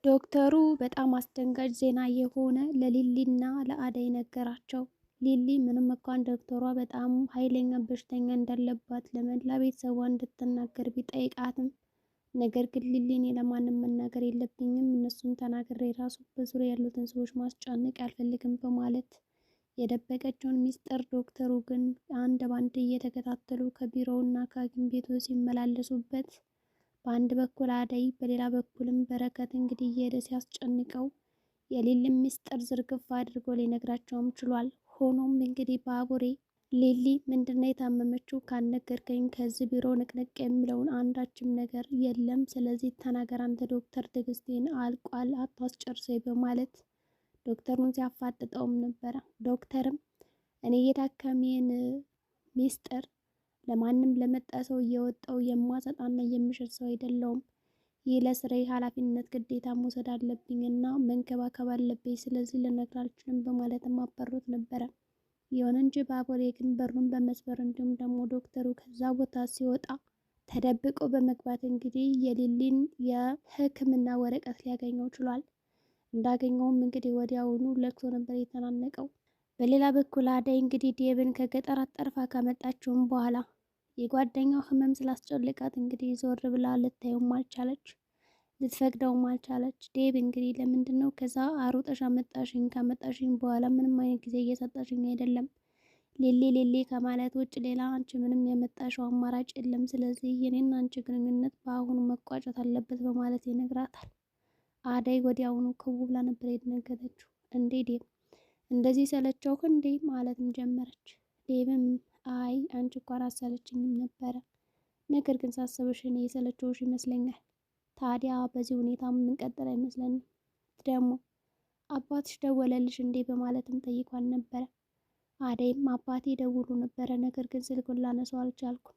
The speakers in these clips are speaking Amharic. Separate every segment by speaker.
Speaker 1: ዶክተሩ በጣም አስደንጋጭ ዜና የሆነ ለሊሊና ለአደይ ነገራቸው። ሊሊ ምንም እንኳን ዶክተሯ በጣም ኃይለኛ በሽተኛ እንዳለባት ለመላ ቤተሰቧ እንድትናገር ቢጠይቃትም ነገር ግን ሊሊ እኔ ለማንም መናገር የለብኝም እነሱን ተናግሬ ራሱ በዙሪያ ያሉትን ሰዎች ማስጨነቅ አልፈልግም በማለት የደበቀችውን ሚስጥር ዶክተሩ ግን አንድ ባንድ እየተከታተሉ ከቢሮውና ከሐኪም ቤቱ ሲመላለሱበት በአንድ በኩል አደይ በሌላ በኩልም በረከት እንግዲህ እየሄደ ሲያስጨንቀው የሊሊን ምስጢር ዝርግፍ አድርጎ ሊነግራቸውም ችሏል። ሆኖም እንግዲህ ባቡሬ ሊሊ ምንድነው የታመመችው ካልነገርከኝ ከዚህ ቢሮ ንቅንቅ የሚለውን አንዳችም ነገር የለም፣ ስለዚህ ተናገር አንተ ዶክተር፣ ትዕግስቴን አልቋል አታስጨርሰኝ በማለት ዶክተሩን ሲያፋጥጠውም ነበረ። ዶክተርም እኔ የታካሚን ሚስጥር ለማንም ለመጣ ሰው እየወጣው የማሰጣና የምሽር ሰው አይደለውም። ይህ ለስራዬ ኃላፊነት ግዴታ መውሰድ አለብኝ እና መንከባከብ አለብኝ፣ ስለዚህ ልነግር አልችልም በማለትም አበሩት ነበረ። ይሁን እንጂ ባቡሬ ግን በሩን በመስበር እንዲሁም ደግሞ ዶክተሩ ከዛ ቦታ ሲወጣ ተደብቆ በመግባት እንግዲህ የሊሊን የሕክምና ወረቀት ሊያገኘው ችሏል። እንዳገኘውም እንግዲህ ወዲያውኑ ለቅሶ ነበር የተናነቀው። በሌላ በኩል አደይ እንግዲህ ዴብን ከገጠር አጠርፋ ካመጣችውም በኋላ የጓደኛው ህመም ስላስጨለቃት እንግዲህ ዞር ብላ ልታየውም አልቻለች፣ ልትፈቅደውም አልቻለች። ዴብ እንግዲህ ለምንድን ነው ከዛ አሮጠሽ አመጣሽኝ? ካመጣሽኝ በኋላ ምንም አይነት ጊዜ እየሰጣሽኝ አይደለም። ሌሌ ሌሌ ከማለት ውጭ ሌላ አንቺ ምንም ያመጣሽው አማራጭ የለም። ስለዚህ የኔና አንቺ ግንኙነት በአሁኑ መቋጨት አለበት በማለት ይነግራታል። አደይ ወዲያውኑ ክው ብላ ነበር የደነገጠችው። እንዴ ዴብ እንደዚህ ሰለቸውህ እንዴ ማለትም ጀመረች። ዴብም አይ አንቺ እንኳን አሰለችኝም ነበረ፣ ነገር ግን ሳስብሽ እኔ የሰለቸውሽ ይመስለኛል። ታዲያ በዚህ ሁኔታ የምንቀጥል አይመስለንም። ደግሞ አባትሽ ደወለልሽ እንዴ በማለትም ጠይቋን ነበረ። አደይም አባቴ ደውሎ ነበረ፣ ነገር ግን ስልኩን ላነሳው አልቻልኩም።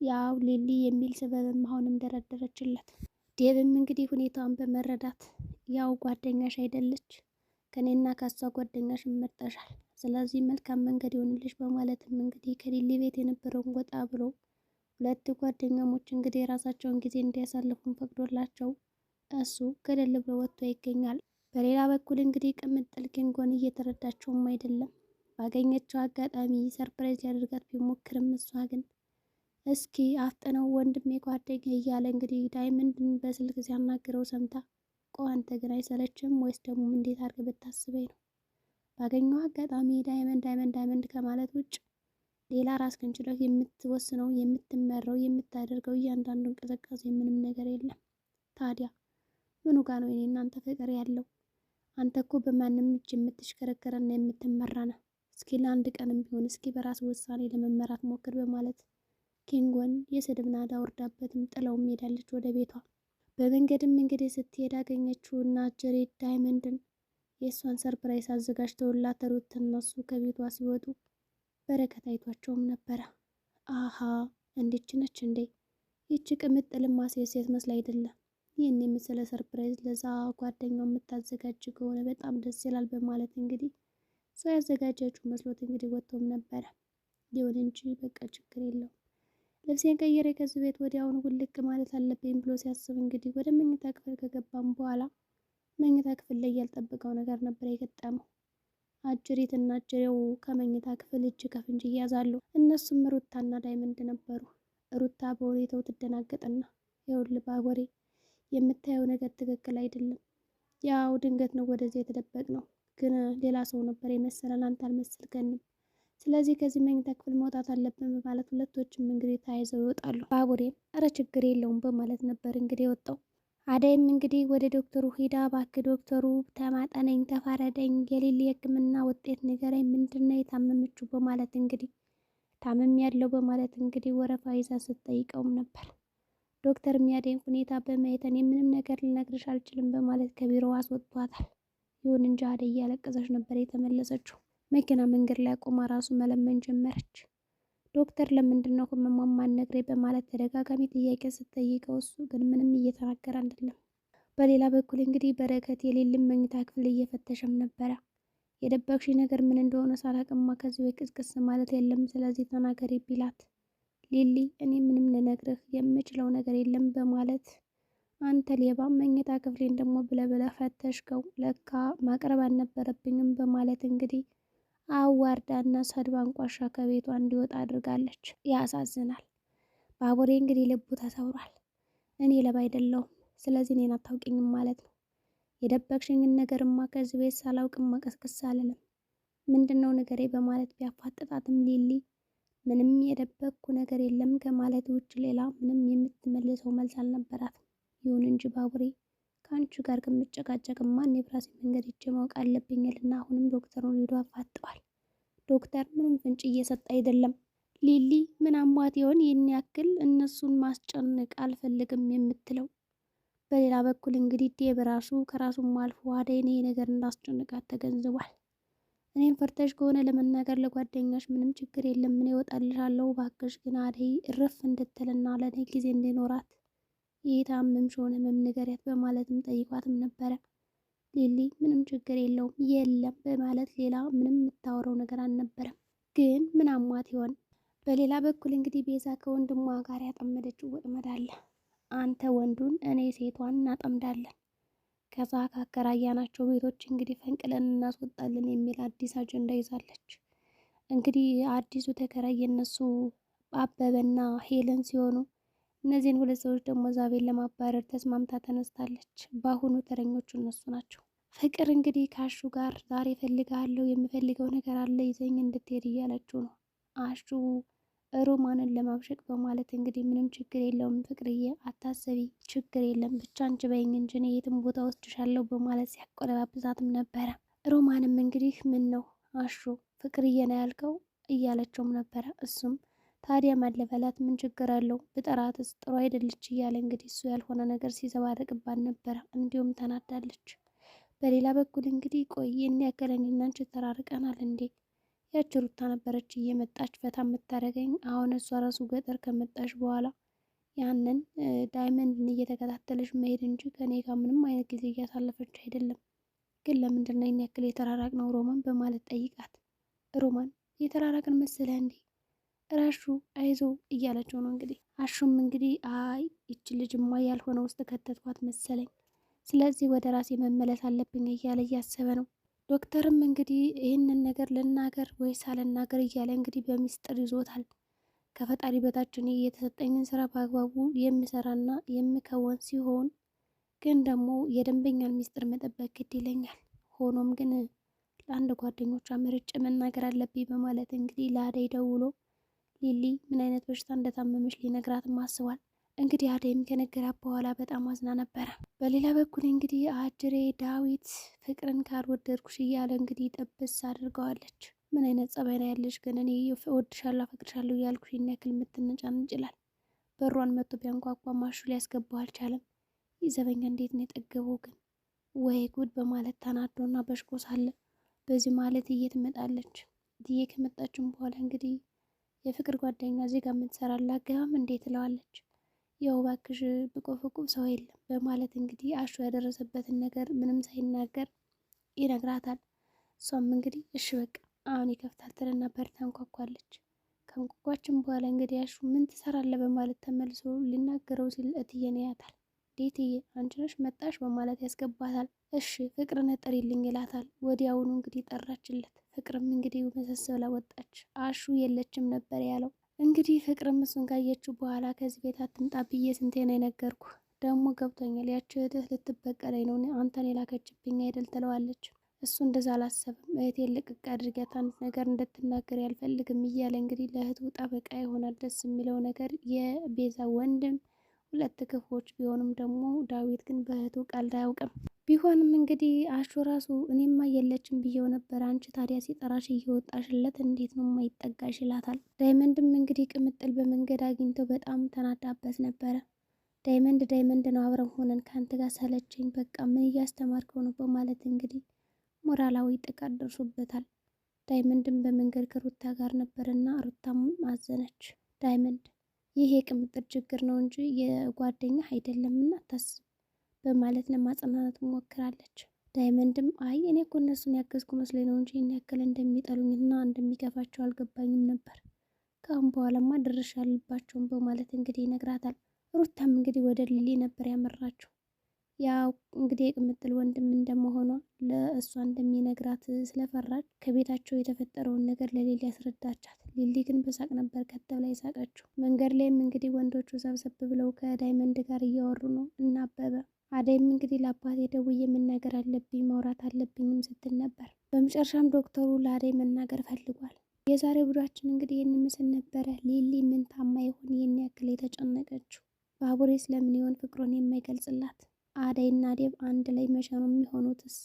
Speaker 1: ያው ሊሊ የሚል ስበብም አሁንም ደረደረችለት። ዴብም እንግዲህ ሁኔታውን በመረዳት ያው ጓደኛሽ አይደለች ከኔና ካሷ ጓደኛሽ መርጠሻል፣ ስለዚህ መልካም መንገድ ይሆንልሽ በማለትም እንግዲህ ከሊሊ ቤት የነበረውን ወጣ ብሎ ሁለት ጓደኛሞች እንግዲህ የራሳቸውን ጊዜ እንዲያሳልፉን ፈቅዶላቸው እሱ ገለል ብሎ ወጥቶ ይገኛል። በሌላ በኩል እንግዲህ ቅምጥል ኪንጎን እየተረዳቸውም አይደለም። ባገኘችው አጋጣሚ ሰርፕራይዝ ሊያደርጋት ቢሞክርም እሷ ግን እስኪ አፍጥነው ወንድሜ ጓደኛ እያለ እንግዲህ ዳይመንድን በስልክ ሲያናግረው ሰምታ አንተ ግን አይሰለችም ወይስ ደግሞ እንዴት አድርገህ ብታስበኝ ነው? ባገኘው አጋጣሚ ዳይመንድ ከማለት ውጭ ሌላ ራስህን ችለህ የምትወስነው የምትመራው የምታደርገው እያንዳንዱ እንቅስቃሴ ምንም ነገር የለም። ታዲያ ምኑ ጋ ነው የኔ እናንተ ፍቅር ያለው? አንተ እኮ በማንም እጅ የምትሽከረከረና የምትመራ ነህ። እስኪ ለአንድ ቀንም ቢሆን እስኪ በራስ ውሳኔ ለመመራት ሞክር በማለት ኪንጎን የስድብ ናዳ ወርዳበትም ጥለውም ሄዳለች ወደ ቤቷ። በመንገድም እንግዲህ ስትሄድ አገኘችው እና ጀሬድ ዳይመንድን የእሷን ሰርፕራይዝ አዘጋጅተውላት ሩት እነሱ ከቤቷ ሲወጡ በረከት አይቷቸውም ነበረ። አሃ እንዲች ነች እንዴ? ይቺ ቅምጥልማ ሴት መስላ አይደለም። ይህን የመሰለ ሰርፕራይዝ ለዛ ጓደኛው የምታዘጋጅ ከሆነ በጣም ደስ ይላል በማለት እንግዲህ ሰው ያዘጋጀችው መስሎት እንግዲህ ወጥቶም ነበረ። ይሁን እንጂ በቃ ችግር የለውም ልብሴን ቀይሬ ከዚህ ቤት ወዲያውኑ ውልቅ ማለት አለብኝ ብሎ ሲያስብ እንግዲህ ወደ መኝታ ክፍል ከገባም በኋላ መኝታ ክፍል ላይ ያልጠበቀው ነገር ነበር የገጠመው። አጅሪት እና አጅሬው ከመኝታ ክፍል እጅ ከፍንጅ ይያዛሉ። እነሱም ሩታና ዳይመንድ ነበሩ። ሩታ በሁኔታው ትደናገጥና ይኸውልህ ባቡሬ የምታየው ነገር ትክክል አይደለም። ያው ድንገት ነው ወደዚህ የተደበቅ ነው፣ ግን ሌላ ሰው ነበር የመሰለን፣ አንተ አልመሰልከንም። ስለዚህ ከዚህ መኝታ ክፍል መውጣት አለብን በማለት ሁለቶችም እንግዲህ ተያይዘው ይወጣሉ። ባቡሬም እረ ችግር የለውም በማለት ነበር እንግዲህ የወጣው። አደይም እንግዲህ ወደ ዶክተሩ ሂዳ እባክህ ዶክተሩ ተማጠነኝ፣ ተፋረደኝ፣ የሊሊ የሕክምና ውጤት ንገረኝ፣ ምንድነው የታመመችው በማለት እንግዲህ ታመም ያለው በማለት እንግዲህ ወረፋ ይዛ ስትጠይቀውም ነበር። ዶክተር የአደይን ሁኔታ በማየት እኔ ምንም ነገር ልነግርሽ አልችልም በማለት ከቢሮው አስወጥቷታል። ይሁን እንጂ አደይ እያለቀሰች ነበር የተመለሰችው። መኪና መንገድ ላይ ቆማ ራሱ መለመን ጀመረች። ዶክተር ለምንድን ነው ህመሟን ማትነግረኝ በማለት ተደጋጋሚ ጥያቄ ስትጠይቀው እሱ ግን ምንም እየተናገረ አይደለም። በሌላ በኩል እንግዲህ በረከት የሌልን መኝታ ክፍል እየፈተሸም ነበረ። የደበቅሽ ነገር ምን እንደሆነ ሳላቅማ ከዚህ ወይ ቅስቅስ ማለት የለም፣ ስለዚህ ተናገሪ ቢላት ሊሊ እኔ ምንም ልነግርህ የምችለው ነገር የለም በማለት አንተ ሌባ መኝታ ክፍሌን ደግሞ ብለህ ፈተሽከው፣ ለካ ማቅረብ አልነበረብኝም በማለት እንግዲህ አዋርዳና ሰድባ አንቋሻ ከቤቷ እንዲወጣ አድርጋለች። ያሳዝናል። ባቡሬ እንግዲህ ልቡ ተሰብሯል። እኔ ሌባ አይደለሁም፣ ስለዚህ እኔን አታውቂኝም ማለት ነው። የደበቅሽኝን ነገርማ ከዚህ ቤት ሳላውቅም መቀስቀስ አልልም። ምንድነው ነገሬ በማለት ቢያፋጥጣትም ሊሊ ምንም የደበቅኩ ነገር የለም ከማለት ውጭ ሌላ ምንም የምትመልሰው መልስ አልነበራትም። ይሁን እንጂ ባቡሬ ከአንቺ ጋር ከምጨቃጨቅማ እኔ በራሴ መንገድ ሄጄ ማወቅ አለብኝ እና አሁንም ዶክተሩን ሄዶ አፋጠዋል። ዶክተር ምንም ፍንጭ እየሰጠ አይደለም። ሊሊ ምን አሟት ይሆን ይህን ያክል እነሱን ማስጨነቅ አልፈልግም የምትለው? በሌላ በኩል እንግዲህ ዴብ ራሱ ከራሱም አልፎ አደይን ይሄ ነገር እንዳስጨንቃት ተገንዝቧል። እኔም ፈርተሽ ከሆነ ለመናገር ለጓደኛሽ ምንም ችግር የለም፣ ምን ይወጣልሻለሁ፣ ባክሽ ግን አደይ እረፍ እንድትልና ለእኔ ጊዜ እንዲኖራት የታመምሽ ሆነ ህመም ንገሪያት በማለትም ጠይቋትም ነበረ። ሊሊ ምንም ችግር የለውም የለም በማለት ሌላ ምንም የምታወራው ነገር አልነበረም። ግን ምን አሟት ይሆን? በሌላ በኩል እንግዲህ ቤዛ ከወንድሟ ጋር ያጠመደችው ወጥመድ አለ። አንተ ወንዱን እኔ ሴቷን እናጠምዳለን፣ ከዛ ካከራያናቸው ቤቶች እንግዲህ ፈንቅለን እናስወጣለን የሚል አዲስ አጀንዳ ይዛለች። እንግዲህ አዲሱ ተከራይ የነሱ አበበና ሄለን ሲሆኑ እነዚህን ሁለት ሰዎች ደግሞ ዛቤን ለማባረር ተስማምታ ተነስታለች። በአሁኑ ተረኞቹ እነሱ ናቸው። ፍቅር እንግዲህ ከአሹ ጋር ዛሬ ፈልጋለሁ፣ የምፈልገው ነገር አለ፣ ይዘኝ እንድትሄድ እያለችው ነው። አሹ ሮማንን ለማብሸቅ በማለት እንግዲህ ምንም ችግር የለውም ፍቅርዬ አታሰቢ፣ ችግር የለም ብቻ አንቺ በይኝ እንጂ እኔ የትም ቦታ ወስድሻለሁ በማለት ሲያቆለባብዛትም ነበረ። ሮማንም እንግዲህ ምን ነው አሹ ፍቅርዬ ነው ያልከው እያለችውም ነበረ። እሱም ታዲያ ማለበላት ምን ችግር አለው ብጠራትስ ጥሩ አይደለች እያለ እንግዲህ እሱ ያልሆነ ነገር ሲዘባረቅባት ነበረ። እንዲሁም ተናዳለች። በሌላ በኩል እንግዲህ ቆይ እኔ ያክል እኔና አንቺ ተራርቀናል እንዴ? ያች ሩታ ነበረች እየመጣች ፈታ የምታደርገኝ። አሁን እሷ ራሱ ገጠር ከመጣች በኋላ ያንን ዳይመንድን እየተከታተለች መሄድ እንጂ ከኔ ጋር ምንም አይነት ጊዜ እያሳለፈች አይደለም። ግን ለምንድን ነው ይህን ያክል የተራራቅ ነው ሮማን በማለት ጠይቃት። ሮማን የተራራቅን መሰለህ እንዴ? ራሹ አይዞ እያለችው ነው እንግዲህ። አሹም እንግዲህ አይ ይች ልጅማ ያልሆነ ውስጥ ከተትኳት መሰለኝ፣ ስለዚህ ወደ ራሴ መመለስ አለብኝ እያለ እያሰበ ነው። ዶክተርም እንግዲህ ይህንን ነገር ልናገር ወይስ አልናገር እያለ እንግዲህ በሚስጥር ይዞታል። ከፈጣሪ በታች እኔ የተሰጠኝን ስራ በአግባቡ የምሰራና የምከወን ሲሆን ግን ደግሞ የደንበኛን ሚስጥር መጠበቅ ግድ ይለኛል። ሆኖም ግን ለአንድ ጓደኞቿ መርጬ መናገር አለብኝ በማለት እንግዲህ ለአደይ ደውሎ ሊሊ ምን አይነት በሽታ እንደታመመች ሊነግራትም አስቧል። እንግዲህ አደይም ከነገራት በኋላ በጣም አዝና ነበረ። በሌላ በኩል እንግዲህ አጅሬ ዳዊት ፍቅርን ካልወደድኩሽ እያለ እንግዲህ ጥብስ አድርገዋለች። ምን አይነት ጸባይ ነው ያለሽ ግን እኔ እወድሻለሁ አፈቅርሻለሁ እያልኩሽ ይህን ያክል የምትነጫነጭ ይላል። በሯን መጥቶ ቢያንኳኳ ማሹ ሊያስገባው አልቻለም። ይዘበኛ እንዴት ነው የጠገበው ግን ወይ ጉድ በማለት ተናዶና በሽቆ ሳለ በዚህ ማለት ትመጣለች። እትዬ ከመጣችም በኋላ እንግዲህ የፍቅር ጓደኛ እዚህ ጋር የምትሰራላ ገባም እንዴት ትለዋለች። ያው እባክሽ ብቆፍቁብ ሰው የለም በማለት እንግዲህ አሹ ያደረሰበትን ነገር ምንም ሳይናገር ይነግራታል። እሷም እንግዲህ እሺ በቃ አሁን ይከፍታል ትልና በር ታንኳኳለች። ከንኳኳችም በኋላ እንግዲህ አሹ ምን ትሰራለህ በማለት ተመልሶ ሊናገረው ሲል እትዬን ያያታል። እትዬ አንቺ ነሽ መጣሽ በማለት ያስገባታል። እሺ ፍቅርን ጥሪልኝ ይላታል። ወዲያውኑ እንግዲህ ጠራችለት። ፍቅርም እንግዲህ መሰስ ብላ ወጣች። አሹ የለችም ነበር ያለው። እንግዲህ ፍቅርም እሱን ካየችው በኋላ ከዚህ ቤት አትምጣ ብዬ ስንቴ ነው የነገርኩ፣ ደግሞ ገብቶኛል ያች እህትህ ልትበቀለኝ ነው አንተን የላከችብኝ አይደል ትለዋለች። እሱ እንደዛ አላሰብም። እህቴን ልቅቅ አድርጊያት አንድ ነገር እንድትናገር ያልፈልግም እያለ እንግዲህ ለእህቱ ጠበቃ ይሆናል። ደስ የሚለው ነገር የቤዛ ወንድም ሁለት ክፎች ቢሆንም ደግሞ ዳዊት ግን በእህቱ ቀልድ አያውቅም። ቢሆንም እንግዲህ አሹ ራሱ እኔማ የለችም ብዬው ነበር፣ አንቺ ታዲያ ሲጠራሽ እየወጣሽለት እንዴት ነው የማይጠጋሽ ይላታል። ዳይመንድም እንግዲህ ቅምጥል በመንገድ አግኝተው በጣም ተናዳበት ነበረ። ዳይመንድ ነው አብረን ሆነን ከአንተ ጋር ሰለቸኝ፣ በቃ ምን እያስተማርከው ነው በማለት እንግዲህ ሞራላዊ ጥቃት ደርሶበታል። ዳይመንድም በመንገድ ከሩታ ጋር ነበርና ሩታም አዘነች። ዳይመንድ ይህ የቅምጥል ችግር ነው እንጂ የጓደኛ አይደለምና አታስብ በማለት ለማጽናናት ሞክራለች። ዳይመንድም አይ እኔ እኮ እነሱን ያገዝኩ መስሎኝ ነው እንጂ ይህን ያክል እንደሚጠሉኝና እንደሚገፋቸው አልገባኝም ነበር። ከአሁን በኋላማ ድርሻ አልባቸውም በማለት እንግዲህ ይነግራታል። ሩታም እንግዲህ ወደ ሊሊ ነበር ያመራችው። ያው እንግዲህ የቅምጥል ወንድም እንደመሆኗ ለእሷ እንደሚነግራት ስለፈራች ከቤታቸው የተፈጠረውን ነገር ለሊሊ ያስረዳቻት። ሊሊ ግን በሳቅ ነበር ከት ብላ የሳቀችው። መንገድ ላይም እንግዲህ ወንዶቹ ሰብሰብ ብለው ከዳይመንድ ጋር እያወሩ ነው እና አበበ አደይም እንግዲህ ለአባቴ ደውዬ መናገር አለብኝ ማውራት አለብኝም ስትል ነበር። በመጨረሻም ዶክተሩ ለአደይ መናገር ፈልጓል። የዛሬው ቪዲዮአችን እንግዲህ ይህን ምስል ነበረ። ሊሊ ምን ታማ ይሆን ይህን ያክል የተጨነቀችው? ባቡሬ ስለምን ይሆን ፍቅሩን የማይገልጽላት? አደይና ዴብ አንድ ላይ መቼ ነው የሚሆኑትስ?